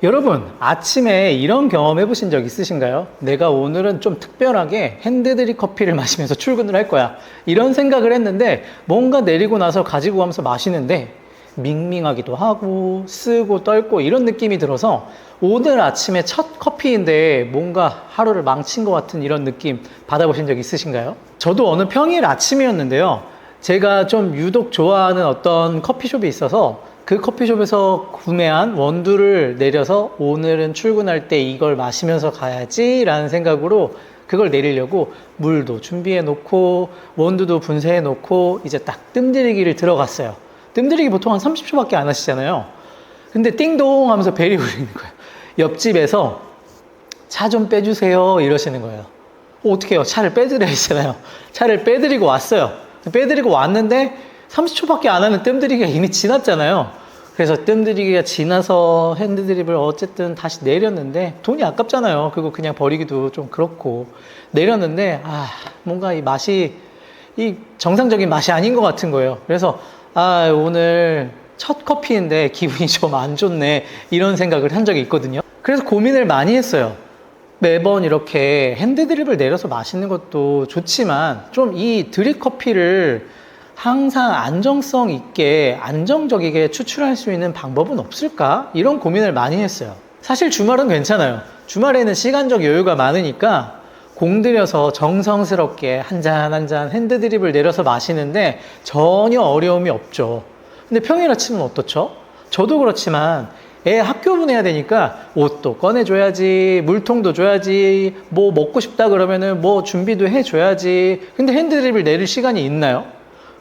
여러분, 아침에 이런 경험 해보신 적 있으신가요? 내가 오늘은 좀 특별하게 핸드드립 커피를 마시면서 출근을 할 거야. 이런 생각을 했는데 뭔가 내리고 나서 가지고 가면서 마시는데 밍밍하기도 하고 쓰고 떨고 이런 느낌이 들어서 오늘 아침에 첫 커피인데 뭔가 하루를 망친 것 같은 이런 느낌 받아보신 적 있으신가요? 저도 어느 평일 아침이었는데요. 제가 좀 유독 좋아하는 어떤 커피숍이 있어서 그 커피숍에서 구매한 원두를 내려서 오늘은 출근할 때 이걸 마시면서 가야지 라는 생각으로 그걸 내리려고 물도 준비해 놓고 원두도 분쇄해 놓고 이제 딱 뜸들이기를 들어갔어요. 뜸들이기 보통 한 30초밖에 안 하시잖아요. 근데 띵동 하면서 벨이 울리는 거예요. 옆집에서 차 좀 빼주세요 이러시는 거예요. 어떻게 해요? 차를 빼드려야 되잖아요. 차를 빼드리고 왔어요. 빼드리고 왔는데 30초밖에 안 하는 뜸들이기가 이미 지났잖아요. 그래서 뜸들이기가 지나서 핸드드립을 어쨌든 다시 내렸는데 돈이 아깝잖아요. 그거 그냥 버리기도 좀 그렇고 내렸는데 뭔가 이 맛이 이 정상적인 맛이 아닌 것 같은 거예요. 그래서 오늘 첫 커피인데 기분이 좀 안 좋네 이런 생각을 한 적이 있거든요. 그래서 고민을 많이 했어요. 매번 이렇게 핸드드립을 내려서 마시는 것도 좋지만 좀 이 드립 커피를 항상 안정성 있게 안정적이게 추출할 수 있는 방법은 없을까? 이런 고민을 많이 했어요. 사실 주말은 괜찮아요. 주말에는 시간적 여유가 많으니까 공들여서 정성스럽게 한 잔 한 잔 핸드드립을 내려서 마시는데 전혀 어려움이 없죠. 근데 평일 아침은 어떻죠? 저도 그렇지만 애 학교 보내야 되니까 옷도 꺼내줘야지, 물통도 줘야지, 뭐 먹고 싶다 그러면은 뭐 준비도 해줘야지. 근데 핸드드립을 내릴 시간이 있나요?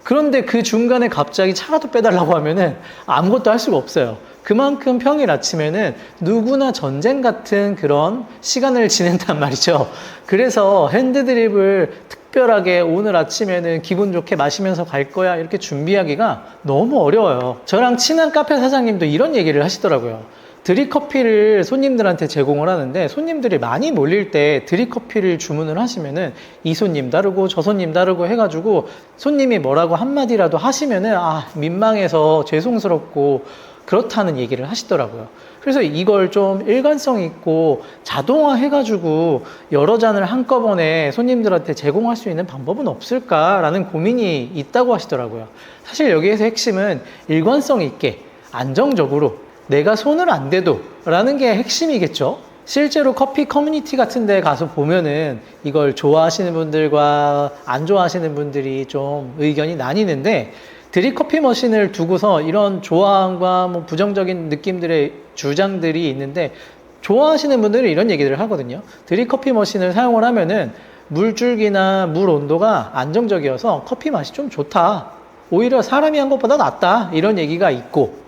그런데 그 중간에 갑자기 차라도 빼달라고 하면은 아무것도 할 수가 없어요. 그만큼 평일 아침에는 누구나 전쟁 같은 그런 시간을 지낸단 말이죠. 그래서 핸드드립을 특별하게 오늘 아침에는 기분 좋게 마시면서 갈 거야 이렇게 준비하기가 너무 어려워요. 저랑 친한 카페 사장님도 이런 얘기를 하시더라고요. 드립커피를 손님들한테 제공을 하는데 손님들이 많이 몰릴 때 드립커피를 주문을 하시면은 이 손님 다르고 저 손님 다르고 해가지고 손님이 뭐라고 한마디라도 하시면은 민망해서 죄송스럽고 그렇다는 얘기를 하시더라고요. 그래서 이걸 좀 일관성 있고 자동화 해가지고 여러 잔을 한꺼번에 손님들한테 제공할 수 있는 방법은 없을까라는 고민이 있다고 하시더라고요. 사실 여기에서 핵심은 일관성 있게 안정적으로 내가 손을 안 대도 라는 게 핵심이겠죠. 실제로 커피 커뮤니티 같은 데 가서 보면은 이걸 좋아하시는 분들과 안 좋아하시는 분들이 좀 의견이 나뉘는데 드립 커피 머신을 두고서 이런 좋아함과 뭐 부정적인 느낌들의 주장들이 있는데 좋아하시는 분들은 이런 얘기들을 하거든요. 드립 커피 머신을 사용을 하면은 물줄기나 물 온도가 안정적이어서 커피 맛이 좀 좋다. 오히려 사람이 한 것보다 낫다. 이런 얘기가 있고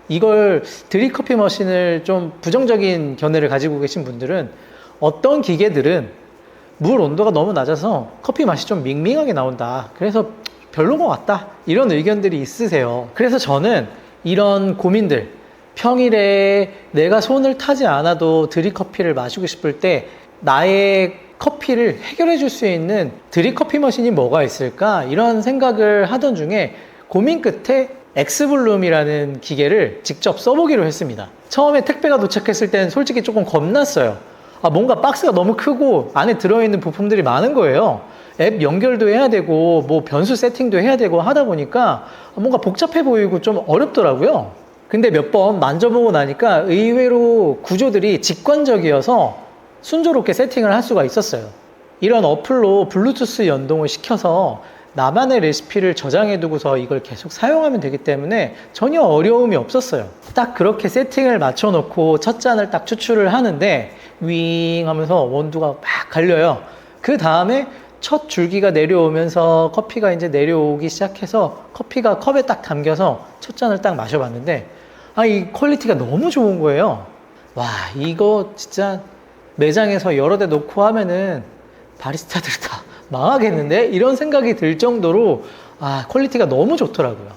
이걸 드립 커피 머신을 좀 부정적인 견해를 가지고 계신 분들은 어떤 기계들은 물 온도가 너무 낮아서 커피 맛이 좀 밍밍하게 나온다. 그래서 별론 것 같다. 이런 의견들이 있으세요. 그래서 저는 이런 고민들, 평일에 내가 손을 타지 않아도 드립 커피를 마시고 싶을 때 나의 커피를 해결해 줄 수 있는 드립 커피 머신이 뭐가 있을까? 이런 생각을 하던 중에 고민 끝에 엑스블룸이라는 기계를 직접 써보기로 했습니다. 처음에 택배가 도착했을 때는 솔직히 조금 겁났어요. 뭔가 박스가 너무 크고 안에 들어있는 부품들이 많은 거예요. 앱 연결도 해야 되고 뭐 변수 세팅도 해야 되고 하다 보니까 뭔가 복잡해 보이고 좀 어렵더라고요. 근데 몇 번 만져보고 나니까 의외로 구조들이 직관적이어서 순조롭게 세팅을 할 수가 있었어요. 이런 어플로 블루투스 연동을 시켜서 나만의 레시피를 저장해 두고서 이걸 계속 사용하면 되기 때문에 전혀 어려움이 없었어요. 딱 그렇게 세팅을 맞춰 놓고 첫 잔을 딱 추출을 하는데 윙 하면서 원두가 막 갈려요. 그 다음에 첫 줄기가 내려오면서 커피가 이제 내려오기 시작해서 커피가 컵에 딱 담겨서 첫 잔을 딱 마셔봤는데 이 퀄리티가 너무 좋은 거예요. 와, 이거 진짜 매장에서 여러 대 놓고 하면은 바리스타들 다 망하겠는데? 이런 생각이 들 정도로 퀄리티가 너무 좋더라고요.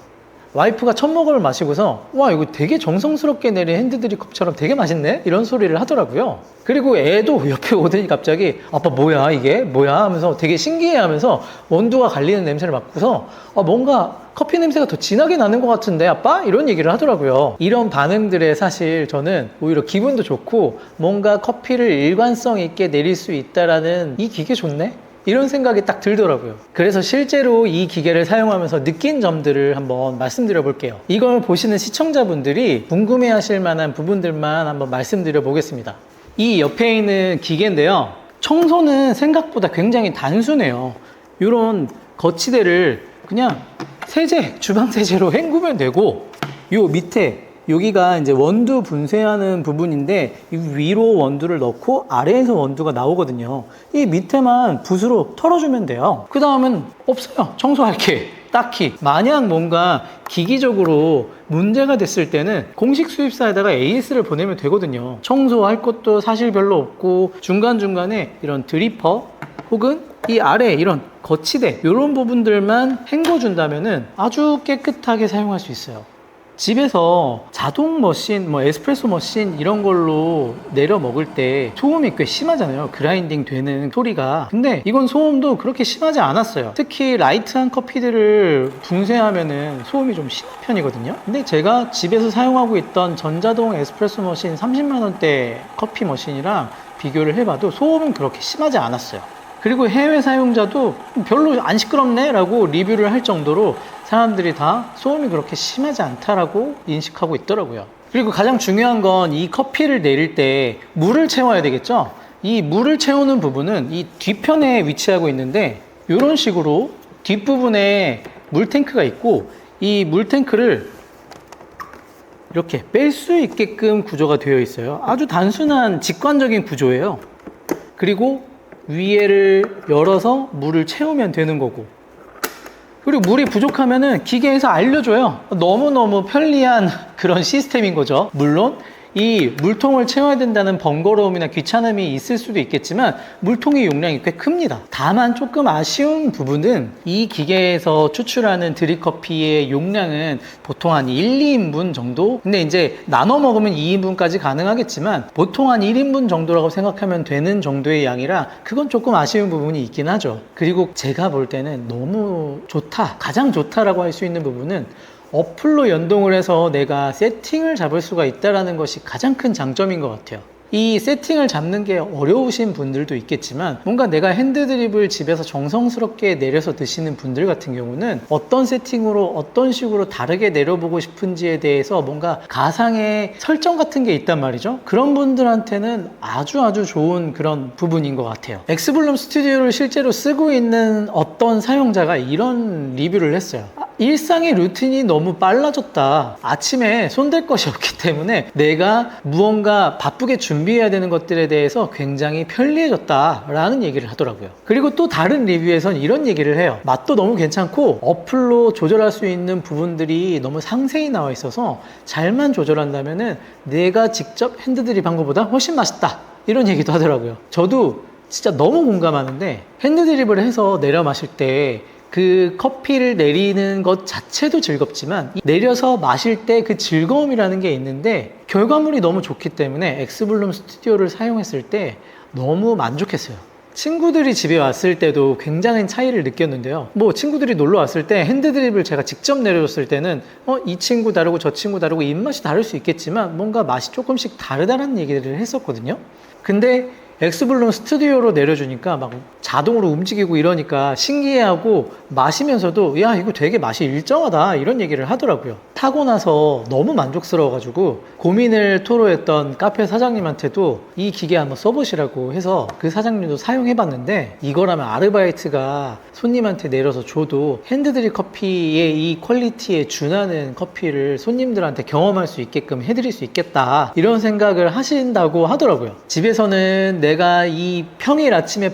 와이프가 첫 모금을 마시고서 와 이거 되게 정성스럽게 내린 핸드드립컵처럼 되게 맛있네? 이런 소리를 하더라고요. 그리고 애도 옆에 오더니 갑자기 아빠 뭐야 이게? 뭐야? 하면서 되게 신기해하면서 원두가 갈리는 냄새를 맡고서 뭔가 커피 냄새가 더 진하게 나는 것 같은데 아빠? 이런 얘기를 하더라고요. 이런 반응들에 사실 저는 오히려 기분도 좋고 뭔가 커피를 일관성 있게 내릴 수 있다라는 이 기계 좋네? 이런 생각이 딱 들더라고요. 그래서 실제로 이 기계를 사용하면서 느낀 점들을 한번 말씀드려 볼게요. 이걸 보시는 시청자분들이 궁금해 하실 만한 부분들만 한번 말씀드려 보겠습니다. 이 옆에 있는 기계인데요. 청소는 생각보다 굉장히 단순해요. 이런 거치대를 그냥 세제, 주방 세제로 헹구면 되고, 요 밑에 여기가 이제 원두 분쇄하는 부분인데 이 위로 원두를 넣고 아래에서 원두가 나오거든요. 이 밑에만 붓으로 털어주면 돼요. 그 다음은 없어요. 청소할 게 딱히. 만약 뭔가 기기적으로 문제가 됐을 때는 공식 수입사에다가 AS를 보내면 되거든요. 청소할 것도 사실 별로 없고 중간중간에 이런 드리퍼 혹은 이 아래 이런 거치대 이런 부분들만 헹궈준다면은 아주 깨끗하게 사용할 수 있어요. 집에서 자동 머신, 에스프레소 머신 이런 걸로 내려 먹을 때 소음이 꽤 심하잖아요. 그라인딩 되는 소리가. 근데 이건 소음도 그렇게 심하지 않았어요. 특히 라이트한 커피들을 분쇄하면은 소음이 좀 심한 편이거든요. 근데 제가 집에서 사용하고 있던 전자동 에스프레소 머신 30만 원대 커피 머신이랑 비교를 해봐도 소음은 그렇게 심하지 않았어요. 그리고 해외 사용자도 별로 안 시끄럽네 라고 리뷰를 할 정도로 사람들이 다 소음이 그렇게 심하지 않다라고 인식하고 있더라고요. 그리고 가장 중요한 건 이 커피를 내릴 때 물을 채워야 되겠죠. 이 물을 채우는 부분은 이 뒤편에 위치하고 있는데 이런 식으로 뒷부분에 물탱크가 있고 이 물탱크를 이렇게 뺄 수 있게끔 구조가 되어 있어요. 아주 단순한 직관적인 구조예요. 그리고 위에를 열어서 물을 채우면 되는 거고, 그리고 물이 부족하면은 기계에서 알려줘요. 너무너무 편리한 그런 시스템인 거죠. 물론 이 물통을 채워야 된다는 번거로움이나 귀찮음이 있을 수도 있겠지만 물통의 용량이 꽤 큽니다. 다만 조금 아쉬운 부분은 이 기계에서 추출하는 드립커피의 용량은 보통 한 1, 2인분 정도? 근데 이제 나눠 먹으면 2인분까지 가능하겠지만 보통 한 1인분 정도라고 생각하면 되는 정도의 양이라 그건 조금 아쉬운 부분이 있긴 하죠. 그리고 제가 볼 때는 너무 좋다, 가장 좋다라고 할 수 있는 부분은 어플로 연동을 해서 내가 세팅을 잡을 수가 있다는 것이 가장 큰 장점인 것 같아요. 이 세팅을 잡는 게 어려우신 분들도 있겠지만 뭔가 내가 핸드드립을 집에서 정성스럽게 내려서 드시는 분들 같은 경우는 어떤 세팅으로 어떤 식으로 다르게 내려보고 싶은지에 대해서 뭔가 가상의 설정 같은 게 있단 말이죠. 그런 분들한테는 아주 좋은 그런 부분인 것 같아요. 엑스블룸 스튜디오를 실제로 쓰고 있는 어떤 사용자가 이런 리뷰를 했어요. 일상의 루틴이 너무 빨라졌다. 아침에 손댈 것이 없기 때문에 내가 무언가 바쁘게 준비해야 되는 것들에 대해서 굉장히 편리해졌다 라는 얘기를 하더라고요. 그리고 또 다른 리뷰에선 이런 얘기를 해요. 맛도 너무 괜찮고 어플로 조절할 수 있는 부분들이 너무 상세히 나와 있어서 잘만 조절한다면은 내가 직접 핸드드립 한 것보다 훨씬 맛있다, 이런 얘기도 하더라고요. 저도 진짜 너무 공감하는데 핸드드립을 해서 내려 마실 때 그 커피를 내리는 것 자체도 즐겁지만 내려서 마실 때 그 즐거움이라는 게 있는데 결과물이 너무 좋기 때문에 엑스블룸 스튜디오를 사용했을 때 너무 만족했어요. 친구들이 집에 왔을 때도 굉장히 차이를 느꼈는데요. 친구들이 놀러 왔을 때 핸드드립을 제가 직접 내려줬을 때는 이 친구 다르고 저 친구 다르고 입맛이 다를 수 있겠지만 뭔가 맛이 조금씩 다르다는 얘기를 했었거든요. 근데 엑스블룸 스튜디오로 내려주니까 막 자동으로 움직이고 이러니까 신기해하고 마시면서도 야 이거 되게 맛이 일정하다, 이런 얘기를 하더라고요. 타고 나서 너무 만족스러워가지고 고민을 토로했던 카페 사장님한테도 이 기계 한번 써보시라고 해서 그 사장님도 사용해봤는데 이거라면 아르바이트가 손님한테 내려서 줘도 핸드드립 커피의 이 퀄리티에 준하는 커피를 손님들한테 경험할 수 있게끔 해드릴 수 있겠다, 이런 생각을 하신다고 하더라고요. 집에서는 내가 이 평일 아침에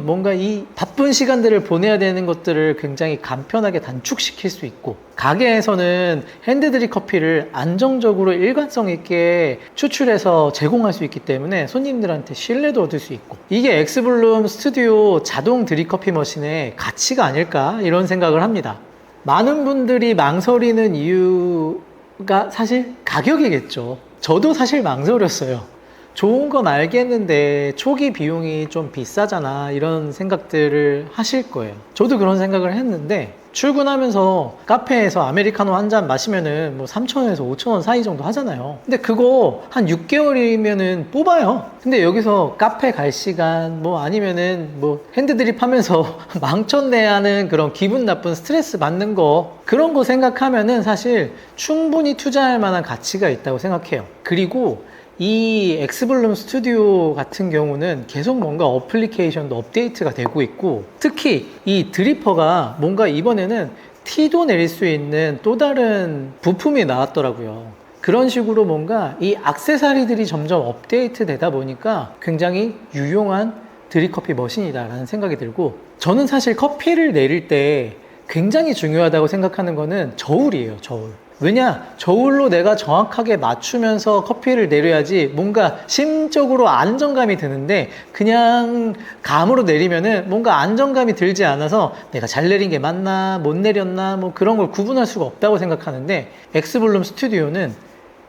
뭔가 이 바쁜 시간들을 보내야 되는 것들을 굉장히 간편하게 단축시킬 수 있고, 가게에서는 핸드드립 커피를 안정적으로 일관성 있게 추출해서 제공할 수 있기 때문에 손님들한테 신뢰도 얻을 수 있고, 이게 엑스블룸 스튜디오 자동 드립 커피 머신의 가치가 아닐까, 이런 생각을 합니다. 많은 분들이 망설이는 이유가 사실 가격이겠죠. 저도 사실 망설였어요. 좋은 건 알겠는데 초기 비용이 좀 비싸잖아, 이런 생각들을 하실 거예요. 저도 그런 생각을 했는데 출근하면서 카페에서 아메리카노 한 잔 마시면은 뭐 3,000원에서 5,000원 사이 정도 하잖아요. 근데 그거 한 6개월이면은 뽑아요. 근데 여기서 카페 갈 시간 뭐 아니면은 뭐 핸드드립 하면서 망쳤네 하는 그런 기분 나쁜 스트레스 받는 거, 그런 거 생각하면은 사실 충분히 투자할 만한 가치가 있다고 생각해요. 그리고 이 엑스블룸 스튜디오 같은 경우는 계속 뭔가 어플리케이션도 업데이트가 되고 있고, 특히 이 드리퍼가 뭔가 이번에는 티도 내릴 수 있는 또 다른 부품이 나왔더라고요. 그런 식으로 뭔가 이 액세서리들이 점점 업데이트 되다 보니까 굉장히 유용한 드립커피 머신이다라는 생각이 들고, 저는 사실 커피를 내릴 때 굉장히 중요하다고 생각하는 거는 저울이에요, 저울. 왜냐? 저울로 내가 정확하게 맞추면서 커피를 내려야지 뭔가 심적으로 안정감이 드는데, 그냥 감으로 내리면은 뭔가 안정감이 들지 않아서 내가 잘 내린 게 맞나 못 내렸나 뭐 그런 걸 구분할 수가 없다고 생각하는데, 엑스블룸 스튜디오는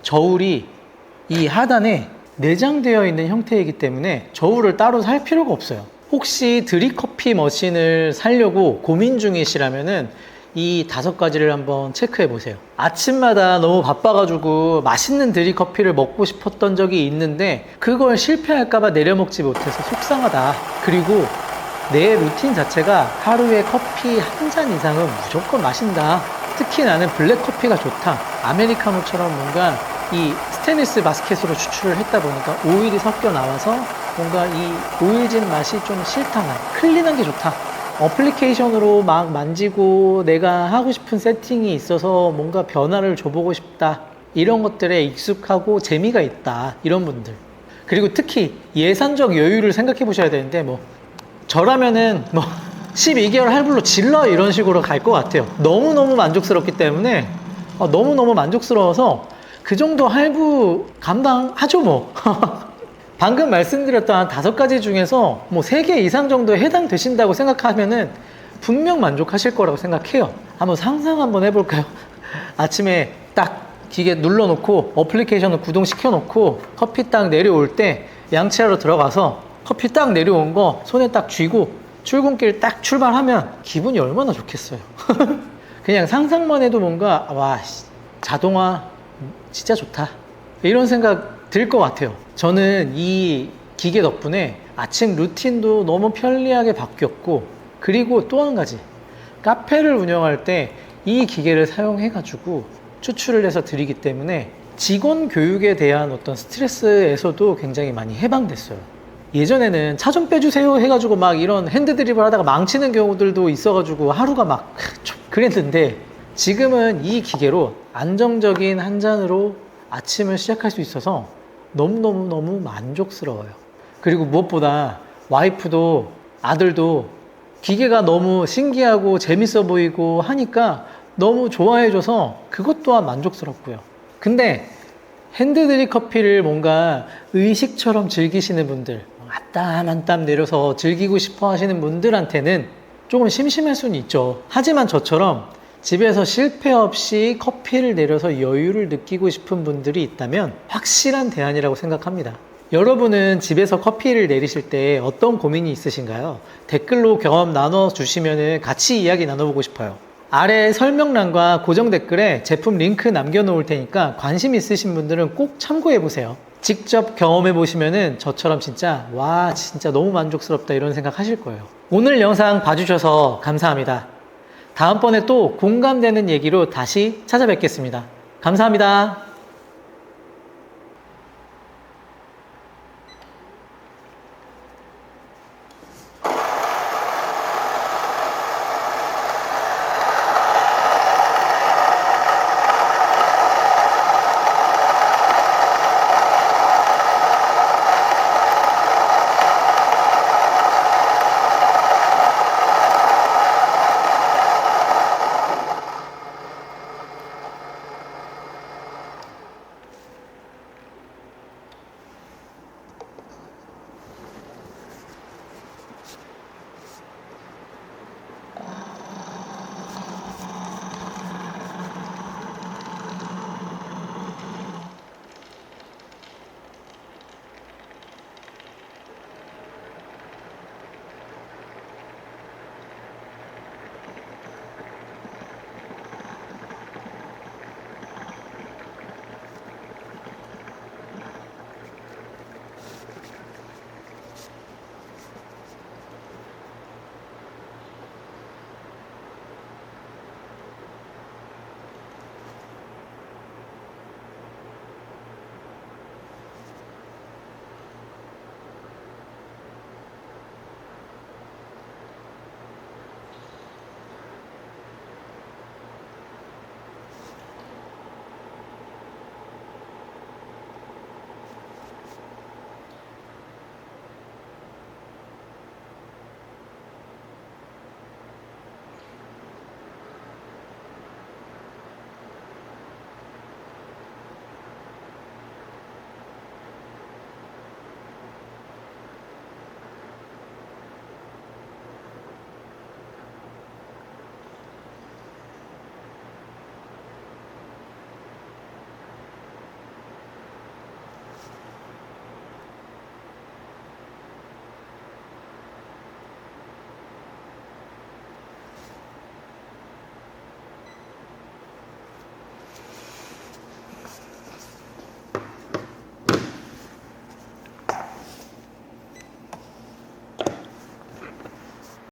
저울이 이 하단에 내장되어 있는 형태이기 때문에 저울을 따로 살 필요가 없어요. 혹시 드립커피 머신을 사려고 고민 중이시라면은 이 5가지를 한번 체크해 보세요. 아침마다 너무 바빠가지고 맛있는 드립커피를 먹고 싶었던 적이 있는데 그걸 실패할까봐 내려먹지 못해서 속상하다. 그리고 내 루틴 자체가 하루에 커피 한 잔 이상은 무조건 마신다. 특히 나는 블랙커피가 좋다. 아메리카노처럼 뭔가 이 스테인리스 바스켓으로 추출을 했다 보니까 오일이 섞여 나와서 뭔가 이 오일진 맛이 좀 싫다. 나 클린한 게 좋다. 어플리케이션으로 막 만지고 내가 하고 싶은 세팅이 있어서 뭔가 변화를 줘보고 싶다, 이런 것들에 익숙하고 재미가 있다, 이런 분들. 그리고 특히 예산적 여유를 생각해 보셔야 되는데, 뭐 저라면은 뭐 12개월 할부로 질러 이런 식으로 갈 것 같아요. 너무너무 만족스럽기 때문에, 너무너무 만족스러워서 그 정도 할부 감당하죠 뭐. 방금 말씀드렸던 5가지 중에서 뭐 3개 이상 정도에 해당되신다고 생각하면은 분명 만족하실 거라고 생각해요. 한번 상상 한번 해볼까요? 아침에 딱 기계 눌러놓고 어플리케이션을 구동시켜 놓고 커피 딱 내려올 때 양치하러 들어가서 커피 딱 내려온 거 손에 딱 쥐고 출근길 딱 출발하면 기분이 얼마나 좋겠어요. 그냥 상상만 해도 뭔가 와, 자동화 진짜 좋다, 이런 생각 들 것 같아요. 저는 이 기계 덕분에 아침 루틴도 너무 편리하게 바뀌었고, 그리고 또 한 가지, 카페를 운영할 때 이 기계를 사용해 가지고 추출을 해서 드리기 때문에 직원 교육에 대한 어떤 스트레스에서도 굉장히 많이 해방됐어요. 예전에는 차 좀 빼주세요 해가지고 막 이런 핸드드립을 하다가 망치는 경우들도 있어가지고 하루가 막 그랬는데, 지금은 이 기계로 안정적인 한 잔으로 아침을 시작할 수 있어서 너무너무 만족스러워요. 그리고 무엇보다 와이프도 아들도 기계가 너무 신기하고 재밌어 보이고 하니까 너무 좋아해줘서 그것 또한 만족스럽고요. 근데 핸드드립 커피를 뭔가 의식처럼 즐기시는 분들, 한 땀 내려서 즐기고 싶어 하시는 분들한테는 조금 심심할 수는 있죠. 하지만 저처럼 집에서 실패 없이 커피를 내려서 여유를 느끼고 싶은 분들이 있다면 확실한 대안이라고 생각합니다. 여러분은 집에서 커피를 내리실 때 어떤 고민이 있으신가요? 댓글로 경험 나눠주시면 같이 이야기 나눠보고 싶어요. 아래 설명란과 고정 댓글에 제품 링크 남겨놓을 테니까 관심 있으신 분들은 꼭 참고해보세요. 직접 경험해보시면 저처럼 진짜 와, 진짜 너무 만족스럽다, 이런 생각 하실 거예요. 오늘 영상 봐주셔서 감사합니다. 다음번에 또 공감되는 얘기로 다시 찾아뵙겠습니다. 감사합니다.